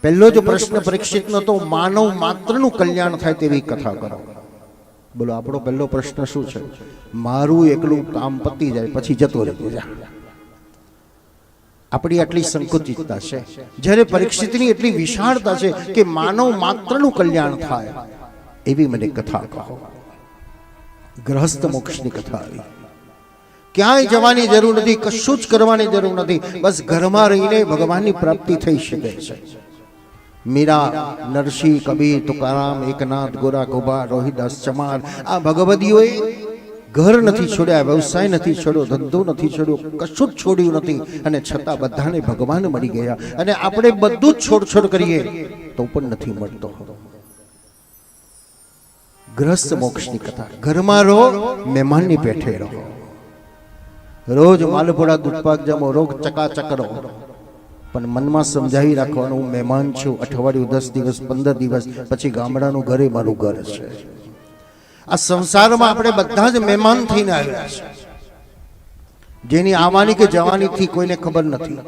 પહેલો જ પ્રશ્ન પરીક્ષિતનો તો માનવ માત્રનું કલ્યાણ થાય તેવી કથા કરો. બોલો આપણો પહેલો પ્રશ્ન શું છે? મારું એકલું કામ પતી જાય પછી જતો રહેતો જા. આપણી આટલી સંકુચિતતા છે, જ્યારે પરીક્ષિતની એટલી વિશાળતા છે કે માનવ માત્રનું કલ્યાણ થાય એવી મને કથા કહો. ગ્રહસ્થ મોક્ષની કથા આવી. ક્યાંય જવાની જરૂર નથી, કશું જ કરવાની જરૂર નથી, બસ ઘરમાં રહીને ભગવાનની પ્રાપ્તિ થઈ શકે છે. મીરા, નરસિંહ, કબીર, તુકારામ, એકનાથ, ગોરા ગોબા, રોહિદાસ, ચમાર આ ભગવદીઓએ ઘર નથી છોડ્યા, વ્યવસાય નથી છોડ્યો, ધંધો નથી છોડ્યો, કશું જ છોડ્યું નથી, અને છતાં બધાને ભગવાન મળી ગયા. અને આપણે બધું જ છોડ કરીએ તો પણ નથી મળતો. ગ્રસ્ત મોક્ષની કથા. ઘરમાં રહો, મહેમાનની પેઠે રહો. રોજ માલપુડા દૂધપાક જમો, રોગ ચકાચક રહો, પણ મનમાં સમજાવી રાખવાનું હું મહેમાન છું. અઠવાડિયું, 10 દિવસ, 15 દિવસ પછી ગામડાનું ઘરે મારું ઘર છે. આ સંસારમાં આપણે બધા જ મહેમાન થઈને આવ્યા છે, જેની આવવાની કે જવાનીથી કોઈને ખબર નથી.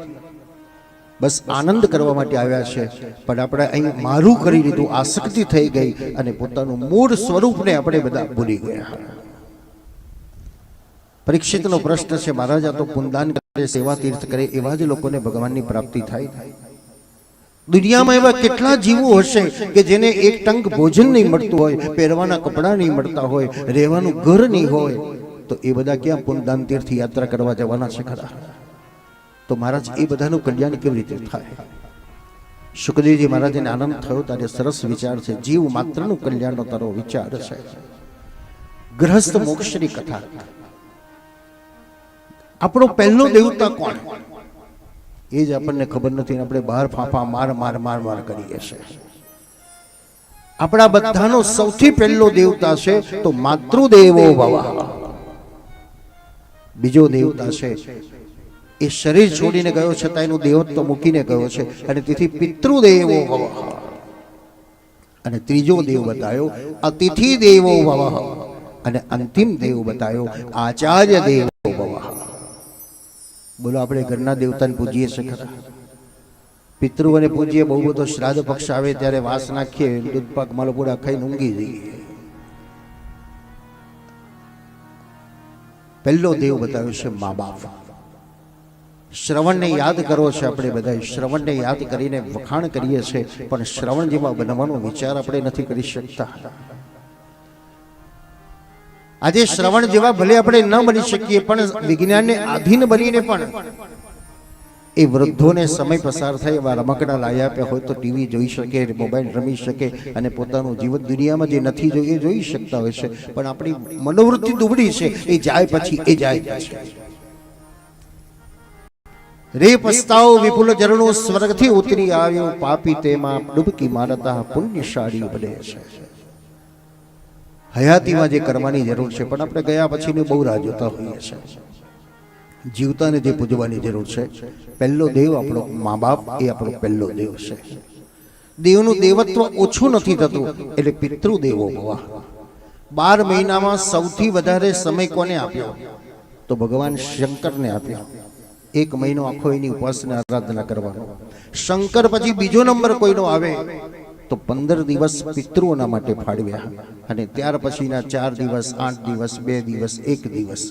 બસ આનંદ કરવા માટે આવ્યા છે, પણ આપણે અહીં મારું કરી લીધું, આસક્તિ થઈ ગઈ અને પોતાનું મૂળ સ્વરૂપને આપણે બધા ભૂલી ગયા. પરીક્ષિતનો પ્રશ્ન છે, મહારાજ આ તો પુણ્યદાન કરે, સેવા તીર્થ કરે, એવા જ લોકોને ભગવાનની પ્રાપ્તિ થાય. દુનિયામાં એવા કેટલા જીવો હશે કે જેને એક ટંક ભોજન નહીં મળતું હોય, પહેરવાના કપડાં નહીં મળતા હોય, રહેવાનું ઘર નહીં હોય, તો એ બધા ક્યાં પુણ્યદાન તીર્થ યાત્રા કરવા જવાના છે ખરા? તો મહારાજ એ બધાનું કલ્યાણ કેવી રીતે થાય? સુખદેવજી મહારાજને આનંદ થયો ત્યારે સરસ વિચાર છે. જીવ માત્રનું કલ્યાણનો તારો વિચાર છે. ગ્રહસ્થ મોક્ષની કથા. આપણો પહેલો દેવતા કોણ એ જ આપણને ખબર નથી. આપણે બહાર ફાંફા માર કરીએ છીએ. આપણા બધાનો સૌથી પહેલો દેવતા છે તો માતૃદેવો ભવ. બીજો દેવતા છે એ શરીર છોડીને ગયો છતાં એનું દેવત્વ મૂકીને ગયો છે, અને તેથી પિતૃદેવો ભવ. અને ત્રીજો દેવ બતાયો અતિથિ દેવો ભવ, અને અંતિમ દેવ બતાયો આચાર્ય દેવો ભવ. બોલો આપણે ઘરના દેવતાને પૂજીએ છીએ ખરા? પિતૃઓને પૂજીએ, બહુ બધો શ્રાદ્ધ પક્ષ આવે ત્યારે વાસ નાખીએ, દૂધપાક માલપુડા ખાઈને ઊંઘી જઈએ. પહેલો દેવ બતાવ્યો છે મા બાપ. શ્રવણને યાદ કરો છે આપણે બધા, શ્રવણને યાદ કરીને વખાણ કરીએ છીએ, પણ શ્રવણ જેવા બનવાનો વિચાર આપણે નથી કરી શકતા. આજે શ્રવણ જેવા ભલે આપણે ન બની શકીએ, પણ વિજ્ઞાનને આધીન બનીને પણ એ વૃદ્ધોને સમય પસાર થાય એવા રમકડા લાવી આપ્યા હોય તો ટીવી જોઈ શકે, મોબાઈલ રમી શકે, અને પોતાનું જીવન દુનિયામાં જે નથી જોઈએ એ જોઈ શકતા હોય છે. પણ આપણી મનોવૃત્તિ દુબળી છે, એ જાય પછી એ જાય છે. રે પસ્તાવો વિપુલ ઝરણો સ્વર્ગથી ઉતરી આવ્યો, પાપી તેમાં ડૂબકી મારતા પુણ્યશાળી બને છે. હયાતીમાં જે કરવાની જરૂર છે, પણ આપણે ગયા પછીની બહુ રાહ જોતા હોઈએ છીએ. જીવતાને જે પૂજવાની જરૂર છે. પહેલો દેવ આપણો મા બાપ, એ આપણો પહેલો દેવ છે. દેવનું દેવત્વ ઓછું નથી થતું, એટલે પિતૃદેવો ભવ. 12 મહિનામાં સૌથી વધારે સમય કોને આપ્યો? તો ભગવાન શંકરને આપ્યો. 1 મહિનો આખો એની ઉપાસના આરાધના કરવાનો. શંકર પછી બીજો નંબર કોઈનો આવે તો 15 દિવસ પિતૃઓના માટે ફાળવ્યા, અને ત્યાર પછીના 4 દિવસ, 8 દિવસ, 2 દિવસ, 1 દિવસ.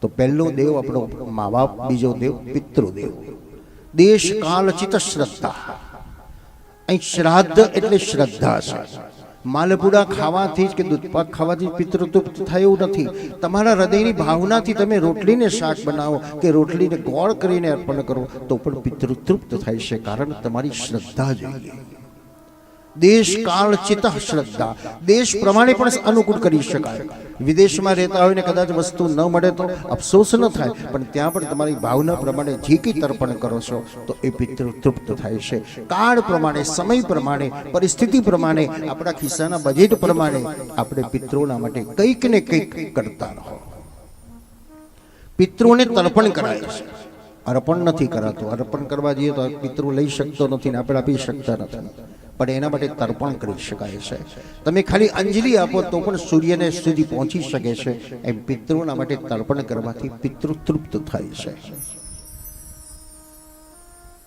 તો પહેલો દેવ આપણો મા બાપ, બીજો દેવ પિતૃદેવ. દેશ કાલ ચિત્ત શ્રદ્ધા. અહીં શ્રાદ્ધ એટલે શ્રદ્ધા છે. માલપુડા ખાવાથી કે દૂધપાક ખાવાથી પિતૃ તૃપ્ત થાય એવું નથી. તમારા હૃદયની ભાવનાથી તમે રોટલીને શાક બનાવો કે રોટલીને ગોળ કરીને અર્પણ કરો તો પણ પિતૃ તૃપ્ત થાય છે, કારણ તમારી શ્રદ્ધા જોઈએ. દેશ કાળ ચિત્ત શ્રદ્ધા. દેશ પ્રમાણે પણ અનુકૂળ કરી શકાય. વિદેશમાં રહેતા હોય ને કદાચ વસ્તુ ન મળે તો અફસોસ ન થાય, પણ ત્યાં પણ તમારી ભાવના પ્રમાણે જે કંઈ તર્પણ કરો છો તો એ પિતૃ તૃપ્ત થાય છે. કાળ પ્રમાણે, સમય પ્રમાણે, પરિસ્થિતિ પ્રમાણે, આપણા ખિસ્સાના બજેટ પ્રમાણે આપણે પિતૃઓના માટે કંઈક ને કંઈક કરતા રહો. પિતૃઓને તર્પણ કરાય છે, અર્પણ નથી કરાતું. અર્પણ કરવા જઈએ તો પિતૃ લઈ શકતો નથી ને આપણે આપી શકતા નથી, પણ એના માટે તર્પણ કરી શકાય છે. તમે ખાલી અંજલિ આપો તો પણ સૂર્યને સુધી પહોંચી શકે છે. એમ પિતૃઓના માટે તર્પણ કરવાથી પિતૃ તૃપ્ત થાય છે.